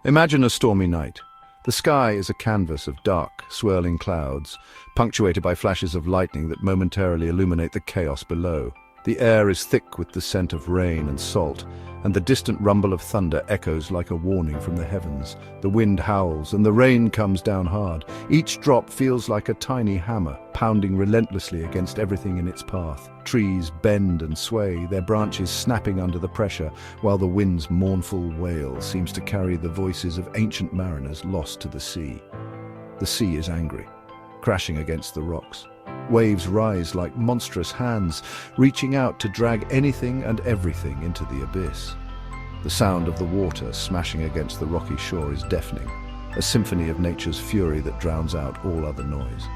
Imagine a stormy night. The sky is a canvas of dark, swirling clouds, punctuated by flashes of lightning that momentarily illuminate the chaos below. The air is thick with the scent of rain and salt, and the distant rumble of thunder echoes like a warning from the heavens. The wind howls, and the rain comes down hard. Each drop feels like a tiny hammer, pounding relentlessly against everything in its path. Trees bend and sway, their branches snapping under the pressure, while the wind's mournful wail seems to carry the voices of ancient mariners lost to the sea. The sea is angry, crashing against the rocks. Waves rise like monstrous hands, reaching out to drag anything and everything into the abyss. The sound of the water smashing against the rocky shore is deafening, a symphony of nature's fury that drowns out all other noise.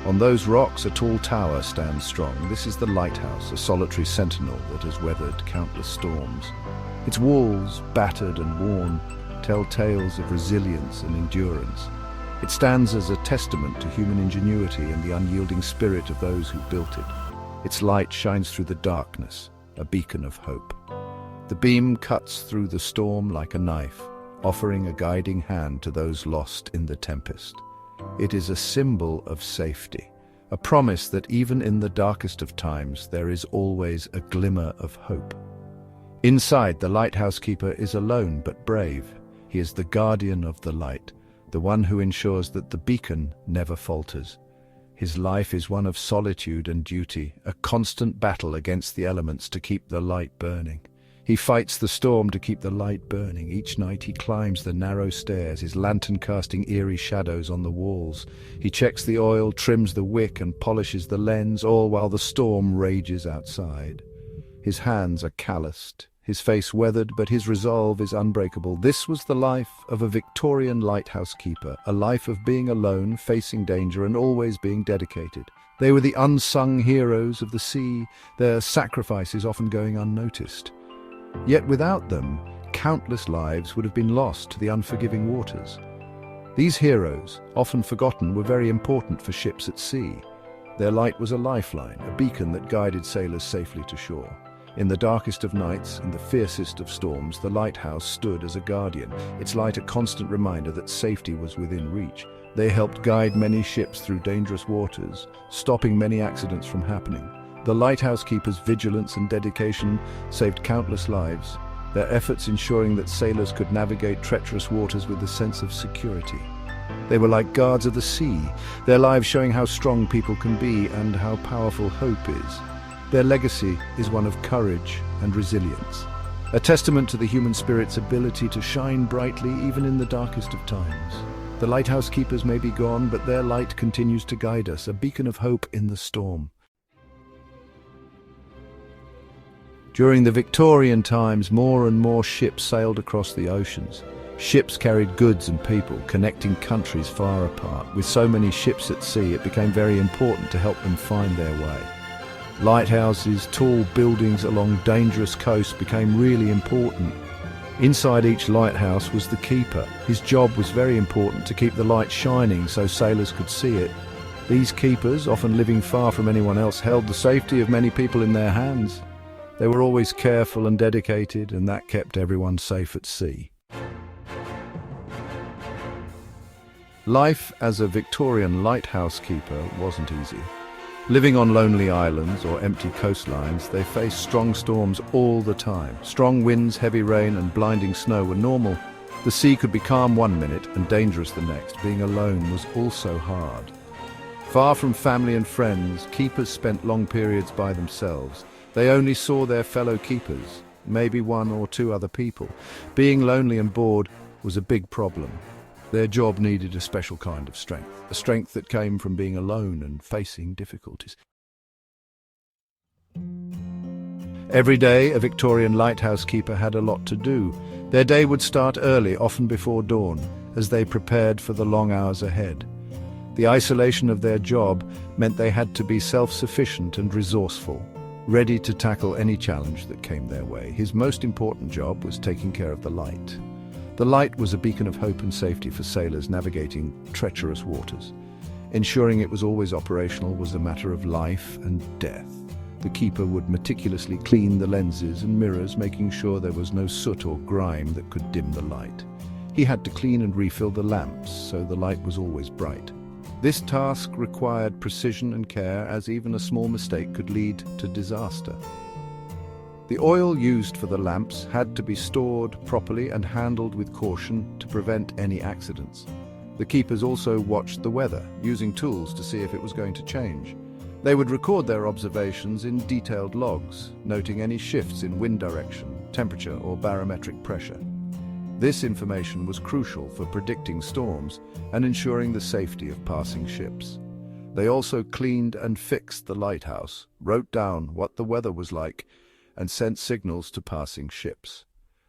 On those rocks, a tall tower stands strong. This is the lighthouse, a solitary sentinel that has weathered countless storms. Its walls, battered and worn, tell tales of resilience and endurance. It stands as a testament to human ingenuity and the unyielding spirit of those who built it. Its light shines through the darkness, a beacon of hope. The beam cuts through the storm like a knife, offering a guiding hand to those lost in the tempest. It is a symbol of safety, a promise that even in the darkest of times there is always a glimmer of hope. Inside, the lighthouse keeper is alone but brave. He is the guardian of the light, the one who ensures that the beacon never falters. His life is one of solitude and duty, a constant battle against the elements to keep the light burning. He fights the storm to keep the light burning. Each night he climbs the narrow stairs, his lantern casting eerie shadows on the walls. He checks the oil, trims the wick, and polishes the lens, all while the storm rages outside. His hands are calloused, his face weathered, but his resolve is unbreakable. This was the life of a Victorian lighthouse keeper, a life of being alone, facing danger, and always being dedicated. They were the unsung heroes of the sea, their sacrifices often going unnoticed. Yet without them, countless lives would have been lost to the unforgiving waters. These heroes, often forgotten, were very important for ships at sea. Their light was a lifeline, a beacon that guided sailors safely to shore. In the darkest of nights and the fiercest of storms, the lighthouse stood as a guardian, its light a constant reminder that safety was within reach. They helped guide many ships through dangerous waters, stopping many accidents from happening. The lighthouse keeper's vigilance and dedication saved countless lives, their efforts ensuring that sailors could navigate treacherous waters with a sense of security. They were like guards of the sea, their lives showing how strong people can be and how powerful hope is. Their legacy is one of courage and resilience, a testament to the human spirit's ability to shine brightly even in the darkest of times. The lighthouse keepers may be gone, but their light continues to guide us, a beacon of hope in the storm. During the Victorian times, more and more ships sailed across the oceans. Ships carried goods and people, connecting countries far apart. With so many ships at sea, it became very important to help them find their way. Lighthouses, tall buildings along dangerous coasts became really important. Inside each lighthouse was the keeper. His job was very important to keep the light shining so sailors could see it. These keepers, often living far from anyone else, held the safety of many people in their hands. They were always careful and dedicated, and that kept everyone safe at sea. Life as a Victorian lighthouse keeper wasn't easy. Living on lonely islands or empty coastlines, they faced strong storms all the time. Strong winds, heavy rain, and blinding snow were normal. The sea could be calm one minute and dangerous the next. Being alone was also hard. Far from family and friends, keepers spent long periods by themselves. They only saw their fellow keepers, maybe one or two other people. Being lonely and bored was a big problem. Their job needed a special kind of strength, a strength that came from being alone and facing difficulties. Every day, a Victorian lighthouse keeper had a lot to do. Their day would start early, often before dawn, as they prepared for the long hours ahead. The isolation of their job meant they had to be self-sufficient and resourceful, ready to tackle any challenge that came their way. His most important job was taking care of the light. The light was a beacon of hope and safety for sailors navigating treacherous waters. Ensuring it was always operational was a matter of life and death. The keeper would meticulously clean the lenses and mirrors, making sure there was no soot or grime that could dim the light. he had to clean and refill the lamps so the light was always bright. This task required precision and care, as even a small mistake could lead to disaster. The oil used for the lamps had to be stored properly and handled with caution to prevent any accidents. The keepers also watched the weather, using tools to see if it was going to change. They would record their observations in detailed logs, noting any shifts in wind direction, temperature, or barometric pressure. This information was crucial for predicting storms and ensuring the safety of passing ships. They also cleaned and fixed the lighthouse, wrote down what the weather was like, and sent signals to passing ships.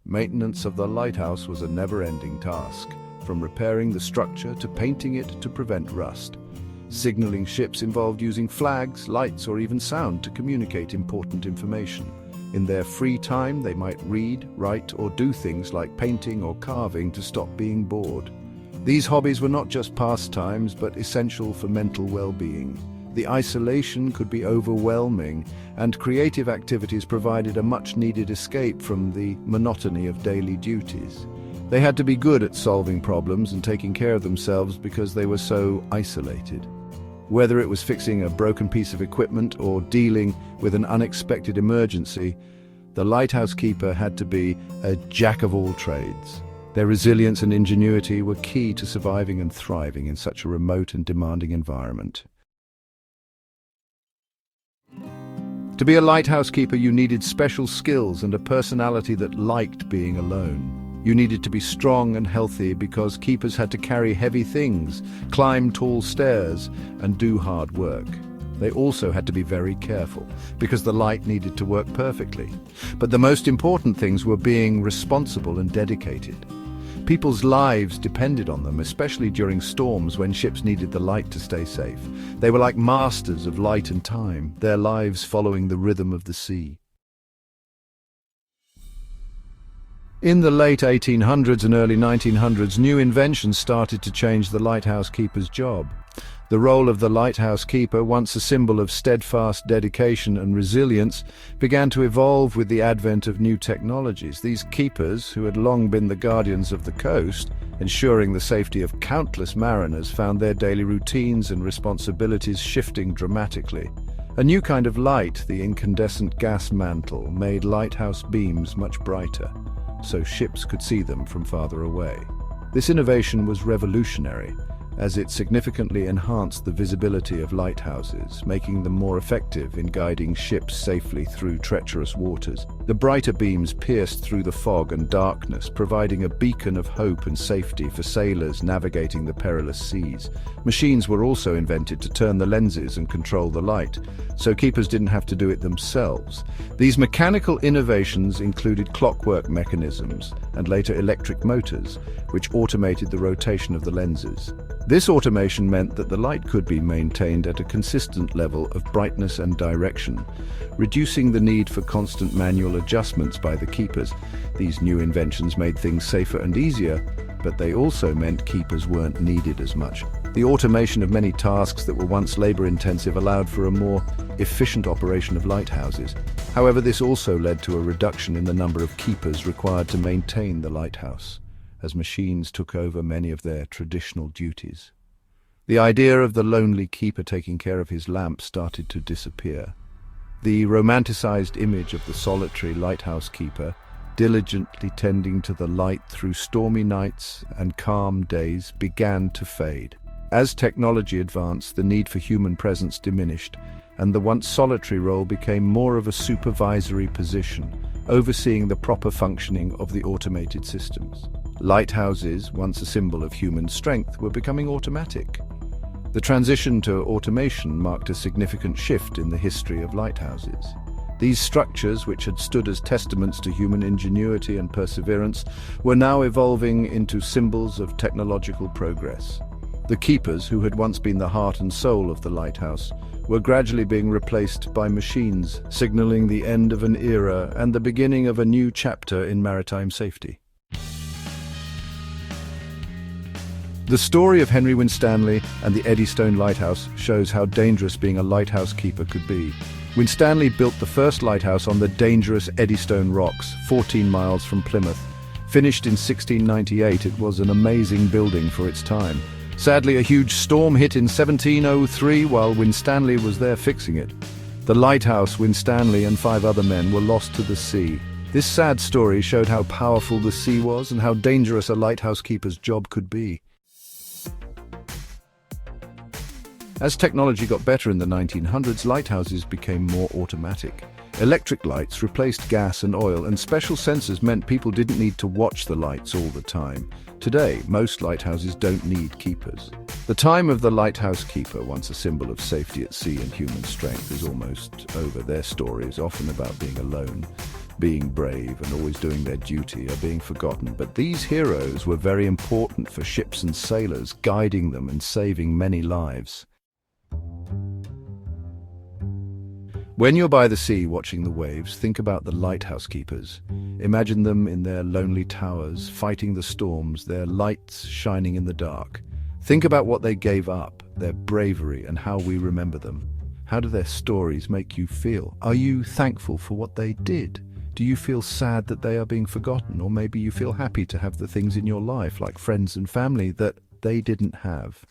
Maintenance of the lighthouse was a never-ending task, from repairing the structure to painting it to prevent rust. Signaling ships involved using flags, lights, or even sound to communicate important information. In their free time, they might read, write, or do things like painting or carving to stop being bored. These hobbies were not just pastimes, but essential for mental well-being. The isolation could be overwhelming, and creative activities provided a much-needed escape from the monotony of daily duties. They had to be good at solving problems and taking care of themselves because they were so isolated. Whether it was fixing a broken piece of equipment or dealing with an unexpected emergency, the lighthouse keeper had to be a jack of all trades. Their resilience and ingenuity were key to surviving and thriving in such a remote and demanding environment. To be a lighthouse keeper, you needed special skills and a personality that liked being alone. You needed to be strong and healthy because keepers had to carry heavy things, climb tall stairs, and do hard work. They also had to be very careful because the light needed to work perfectly. But the most important things were being responsible and dedicated. People's lives depended on them, especially during storms when ships needed the light to stay safe. They were like masters of light and time, their lives following the rhythm of the sea. In the late 1800s and early 1900s, new inventions started to change the lighthouse keeper's job. The role of the lighthouse keeper, once a symbol of steadfast dedication and resilience, began to evolve with the advent of new technologies. These keepers, who had long been the guardians of the coast, ensuring the safety of countless mariners, found their daily routines and responsibilities shifting dramatically. A new kind of light, the incandescent gas mantle, made lighthouse beams much brighter, so ships could see them from farther away. This innovation was revolutionary, as it significantly enhanced the visibility of lighthouses, making them more effective in guiding ships safely through treacherous waters. The brighter beams pierced through the fog and darkness, providing a beacon of hope and safety for sailors navigating the perilous seas. Machines were also invented to turn the lenses and control the light, so keepers didn't have to do it themselves. These mechanical innovations included clockwork mechanisms and later electric motors, which automated the rotation of the lenses. This automation meant that the light could be maintained at a consistent level of brightness and direction, reducing the need for constant manual adjustments by the keepers. These new inventions made things safer and easier, but they also meant keepers weren't needed as much. The automation of many tasks that were once labor-intensive allowed for a more efficient operation of lighthouses. However, this also led to a reduction in the number of keepers required to maintain the lighthouse, as machines took over many of their traditional duties. The idea of the lonely keeper taking care of his lamp started to disappear. The romanticized image of the solitary lighthouse keeper, diligently tending to the light through stormy nights and calm days, began to fade. As technology advanced, the need for human presence diminished, and the once solitary role became more of a supervisory position, overseeing the proper functioning of the automated systems. Lighthouses, once a symbol of human strength, were becoming automatic. The transition to automation marked a significant shift in the history of lighthouses. These structures, which had stood as testaments to human ingenuity and perseverance, were now evolving into symbols of technological progress. The keepers, who had once been the heart and soul of the lighthouse, were gradually being replaced by machines, signaling the end of an era and the beginning of a new chapter in maritime safety. The story of Henry Winstanley and the Eddystone Lighthouse shows how dangerous being a lighthouse keeper could be. Winstanley built the first lighthouse on the dangerous Eddystone Rocks, 14 miles from Plymouth. Finished in 1698, it was an amazing building for its time. Sadly, a huge storm hit in 1703 while Winstanley was there fixing it. The lighthouse, Winstanley, and 5 other men were lost to the sea. This sad story showed how powerful the sea was and how dangerous a lighthouse keeper's job could be. As technology got better in the 1900s, lighthouses became more automatic. Electric lights replaced gas and oil, and special sensors meant people didn't need to watch the lights all the time. Today, most lighthouses don't need keepers. The time of the lighthouse keeper, once a symbol of safety at sea and human strength, is almost over. Their stories, often about being alone, being brave, and always doing their duty, are being forgotten. But these heroes were very important for ships and sailors, guiding them and saving many lives. When you're by the sea watching the waves, think about the lighthouse keepers. Imagine them in their lonely towers, fighting the storms, their lights shining in the dark. Think about what they gave up, their bravery, and how we remember them. How do their stories make you feel? Are you thankful for what they did? Do you feel sad that they are being forgotten? Or maybe you feel happy to have the things in your life, like friends and family, that they didn't have?